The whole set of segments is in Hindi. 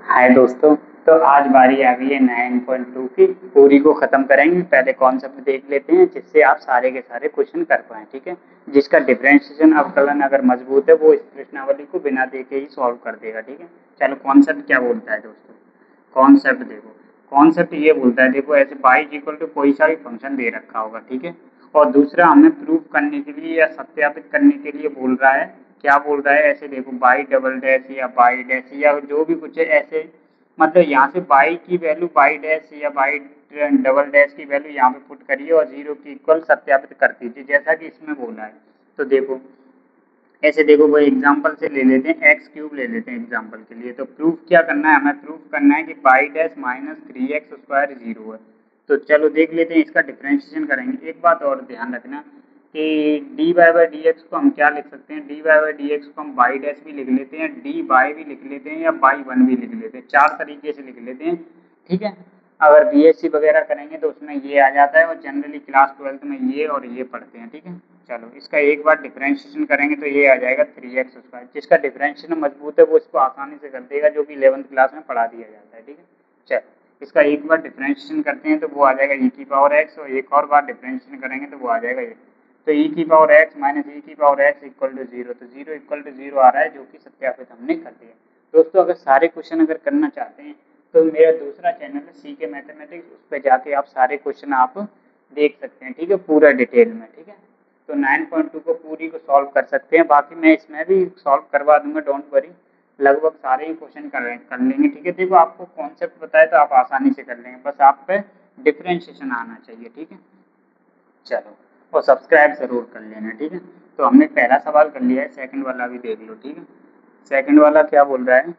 हाय दोस्तों। तो आज बारी आ गई है 9.2 की। पूरी को ख़त्म करेंगे। पहले कॉन्सेप्ट देख लेते हैं जिससे आप सारे के सारे क्वेश्चन कर पाएँ, ठीक है। जिसका डिफरेंशिएशन अवकलन अगर मजबूत है वो इस प्रश्नावली को बिना देखे ही सॉल्व कर देगा, ठीक है। चलो कॉन्सेप्ट क्या बोलता है दोस्तों। कॉन्सेप्ट देखो, कॉन्सेप्ट ये बोलता है, देखो ऐसे y इक्वल टू कोई सा भी फंक्शन दे रखा होगा, ठीक है। और दूसरा हमें प्रूव करने के लिए या सत्यापित करने के लिए बोल रहा है, क्या बोल रहा है, ऐसे देखो बाई डबल डैश या बाई डैश या जो भी कुछ है ऐसे, मतलब यहाँ से बाई की वैल्यू बाई डैश या बाई डबल डैश की वैल्यू यहाँ पे पुट करिए और जीरो की इक्वल सत्यापित कर दीजिए जैसा कि इसमें बोला है। तो देखो ऐसे देखो वो एग्जांपल से ले लेते हैं, एक्स क्यूब ले लेते हैं एग्जांपल के लिए। तो प्रूफ क्या करना है, हमें प्रूफ करना है कि y dash minus 3x² zero है। तो चलो देख लेते हैं, इसका डिफरेंशिएशन करेंगे। एक बात और ध्यान रखना कि d y by d x को हम क्या लिख सकते हैं, d y by d x को हम बाई डैश भी लिख लेते हैं, डी बाई भी लिख लेते हैं या बाई वन भी लिख लेते हैं, चार तरीके से लिख लेते हैं, ठीक है। अगर बीएससी वगैरह करेंगे तो उसमें ये आ जाता है और जनरली क्लास 12th में ये और ये पढ़ते हैं, ठीक है। चलो इसका एक बार डिफरेंशिएशन करेंगे तो ये आ जाएगा 3x²। जिसका डिफरेंशिएशन मजबूत है वो इसको आसानी से कर देगा, जो कि 11th क्लास में पढ़ा दिया जाता है, ठीक है। चलो इसका एक बार डिफरेंशिएशन करते हैं तो वो आ जाएगा e की पावर x, और एक और बार डिफरेंशिएशन करेंगे तो वो आ जाएगा ये। तो e की पावर x माइनस e की power x equal to zero, तो जीरो इक्वल टू जीरो आ रहा है, जो कि सत्यापित हमने कर दिया। दोस्तों अगर सारे क्वेश्चन अगर करना चाहते हैं तो मेरा दूसरा चैनल है सी के मैथमेटिक्स, उस पर जाके आप सारे क्वेश्चन आप देख सकते हैं, ठीक है, पूरा डिटेल में, ठीक है। तो 9.2 को पूरी को सॉल्व कर सकते हैं, बाकी मैं इसमें भी सॉल्व करवा दूंगा, डोंट वरी। लगभग सारे ही क्वेश्चन कर लेंगे, ठीक है। देखो आपको कॉन्सेप्ट बताए तो आप आसानी से कर लेंगे, बस आप पे डिफरेंशिएशन आना चाहिए, ठीक है। चलो और सब्सक्राइब जरूर कर लेना, ठीक है। तो हमने पहला सवाल कर लिया है, सेकंड वाला भी देख लो, ठीक है। सेकंड वाला क्या बोल रहा है,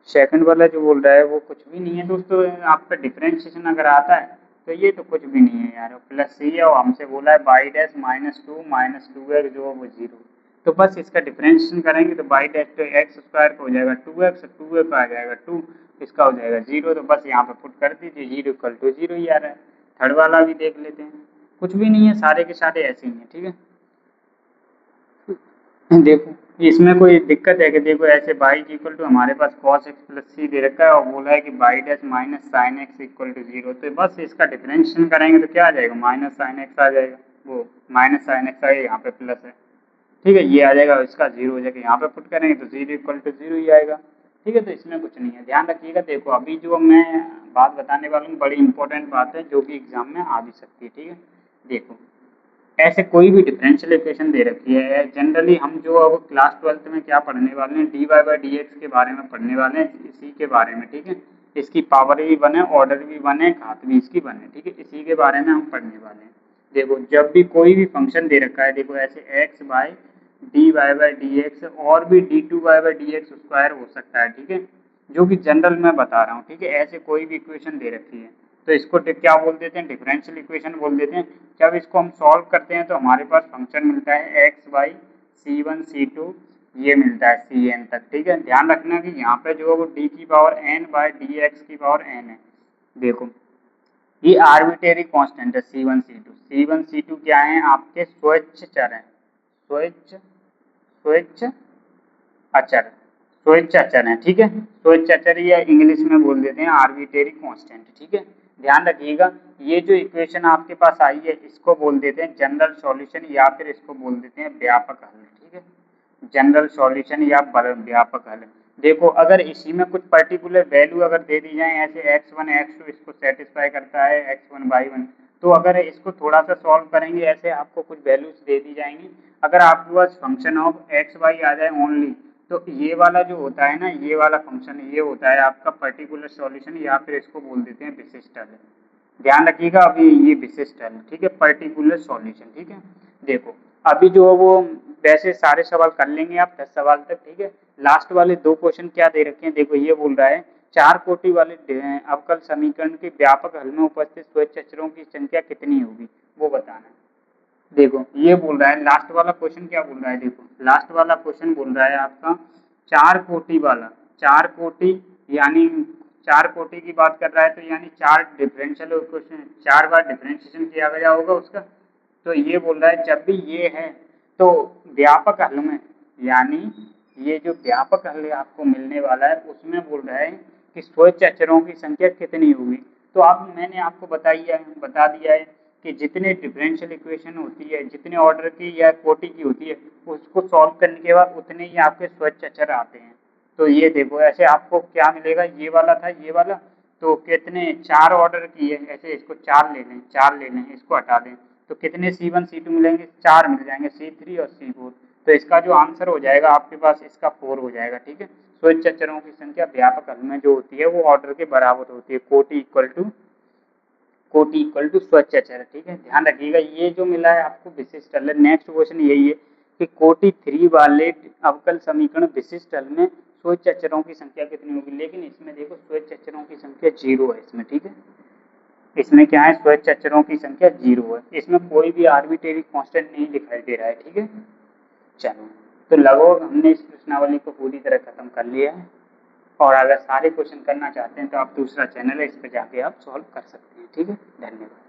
सेकंड वाला जो बोल रहा है वो कुछ भी नहीं है दोस्तों। आप पे डिफरेंशिएशन अगर आता है तो ये तो कुछ भी नहीं है यार, प्लस सी है और हमसे बोला है बाई डैश -2 एक्स जो वो जीरो। तो बस इसका डिफरेंशिएशन करेंगे तो बाई डैश तो x² का हो जाएगा 2x, 2 का आ जाएगा 2, इसका हो जाएगा जीरो। तो बस यहाँ पे पुट कर दीजिए, जीरो इक्वल टू जीरो ही आ रहा है। थर्ड वाला भी देख लेते हैं, कुछ भी नहीं है, सारे के सारे ऐसे ही हैं, ठीक है। देखो इसमें कोई दिक्कत है कि देखो ऐसे बाई इक्वल टू हमारे पास cos x प्लस सी दे रखा है और बोला है कि y dash minus sine x equal to zero. तो बस इसका डिफरेंशिएशन करेंगे तो क्या आ जाएगा, माइनस साइन एक्स आ जाएगा, वो माइनस साइन एक्स आएगा, यहाँ पे प्लस है, ठीक है, ये आ जाएगा, इसका जीरो हो जाएगा, यहाँ पे पुट करेंगे तो जीरो इक्वल टू जीरो ही आएगा, ठीक है। तो इसमें कुछ नहीं है, ध्यान रखिएगा। देखो अभी जो मैं बात बताने वाला हूँ बड़ी इंपॉर्टेंट बात है, जो कि एग्जाम में आ भी सकती है, ठीक है। देखो ऐसे कोई भी डिफरेंशियल इक्वेशन दे रखी है, जनरली हम जो अब क्लास 12th में क्या पढ़ने वाले हैं, d y by d x के बारे में पढ़ने वाले हैं, इसी के बारे में, ठीक है। इसकी पावर भी वन है, ऑर्डर भी वन है, घात भी इसकी वन है, ठीक है, इसी के बारे में हम पढ़ने वाले हैं। देखो जब भी कोई भी फंक्शन दे रखा है, देखो ऐसे x by d y by d x और भी d2 y by d x square हो सकता है, ठीक है, जो कि जनरल में बता रहा हूँ, ठीक है। ऐसे कोई भी इक्वेशन दे रखी है तो इसको क्या बोल देते हैं, डिफरेंशियल इक्वेशन बोल देते हैं। जब इसको हम सॉल्व करते हैं तो हमारे पास फंक्शन मिलता है एक्स बाई C1 C2, ये मिलता है Cn तक, ठीक है। ध्यान रखना कि यहाँ पे जो है वो d की power n by d x की पावर n है। देखो ये आर्बिट्रेरी कांस्टेंट है C1 C2। C1 C2 क्या है, आपके स्वेच्छ चर हैं, स्वेच्छ स्वेच्छ अचर, स्वेच्छ अचर है, ठीक है। स्वेच्छ अचर या इंग्लिश में बोल देते हैं आर्बिट्रेरी कांस्टेंट, ठीक है। ध्यान रखिएगा, ये जो इक्वेशन आपके पास आई है इसको बोल देते हैं जनरल सॉल्यूशन या फिर इसको बोल देते हैं व्यापक हल, ठीक है। जनरल सॉल्यूशन या व्यापक हल। देखो अगर इसी में कुछ पर्टिकुलर वैल्यू अगर दे दी जाए, ऐसे x1 x2 इसको सेटिस्फाई करता है, x1 y1, तो अगर इसको थोड़ा सा सॉल्व करेंगे ऐसे आपको कुछ वैल्यूज दे दी जाएंगी। अगर आपके पास फंक्शन ऑफ एक्स वाई आ जाए ओनली, तो ये वाला जो होता है ना, ये वाला फंक्शन ये होता है आपका पर्टिकुलर सॉल्यूशन या फिर इसको बोल देते हैं विशिष्ट हल। ध्यान रखिएगा अभी ये विशिष्ट हल, ठीक है, पर्टिकुलर सॉल्यूशन, ठीक है। देखो अभी जो वो वैसे सारे सवाल कर लेंगे आप 10 सवाल तक, ठीक है। लास्ट वाले दो क्वेश्चन क्या दे रखे हैं, देखो ये बोल रहा है चार कोटि वाले अवकल समीकरण के व्यापक हल में उपस्थित स्वेच्छ अचरों की संख्या कितनी होगी, वो बताना है। देखो ये बोल रहा है लास्ट वाला क्वेश्चन क्या बोल रहा है, देखो लास्ट वाला क्वेश्चन बोल रहा है आपका चार कोटि वाला, चार कोटि यानी चार कोटि की बात कर रहा है, तो यानी चार डिफरेंशियल क्वेश्चन, चार बार डिफरेंशिएशन किया गया होगा उसका। तो ये बोल रहा है जब भी ये है तो व्यापक हल में, यानी ये जो व्यापक हल आपको मिलने वाला है उसमें बोल रहा है कि स्वच्छ अचरों की संख्या कितनी होगी। तो अब मैंने आपको बता दिया है कि जितने डिफरेंशियल इक्वेशन होती है, जितने ऑर्डर की या कोटि की होती है, उसको सॉल्व करने के बाद उतने ही आपके स्वच्छ अचर आते हैं। तो ये देखो ऐसे आपको क्या मिलेगा, ये वाला था ये वाला, तो कितने 4 ऑर्डर की है, ऐसे इसको 4 ले लें, इसको हटा दें, तो कितने C1 C2 मिलेंगे, 4 मिल जाएंगे, C3 और C4। तो इसका जो आंसर हो जाएगा आपके पास इसका 4 हो जाएगा। ठीक है, स्वच्छ अचरों की संख्या व्यापक हल में जो होती है वो ऑर्डर के बराबर होती है, कोटि इक्वल टू स्वच्छ अचर। ठीक है, ध्यान रखिएगा ये जो मिला है आपको विशिष्ट हल। नेक्स्ट क्वेश्चन यही है कि कोटि 3 वाले अवकल समीकरण विशिष्ट हल में स्वच्छ अचरों की संख्या कितनी होगी, लेकिन इसमें देखो स्वच्छ अचरों की संख्या 0 है इसमें। ठीक है, इसमें क्या है, स्वच्छ अचरों की संख्या 0 है, इसमें कोई भी आर्बिट्रेरी कांस्टेंट नहीं दिखाई दे रहा है। ठीक है, चलो तो लगभग हमने इस प्रश्नावली को पूरी तरह खत्म कर लिया है। और अगर सारे क्वेश्चन करना चाहते हैं तो आप दूसरा चैनल है, इस पर जाके आप सॉल्व कर सकते हैं। ठीक है, धन्यवाद।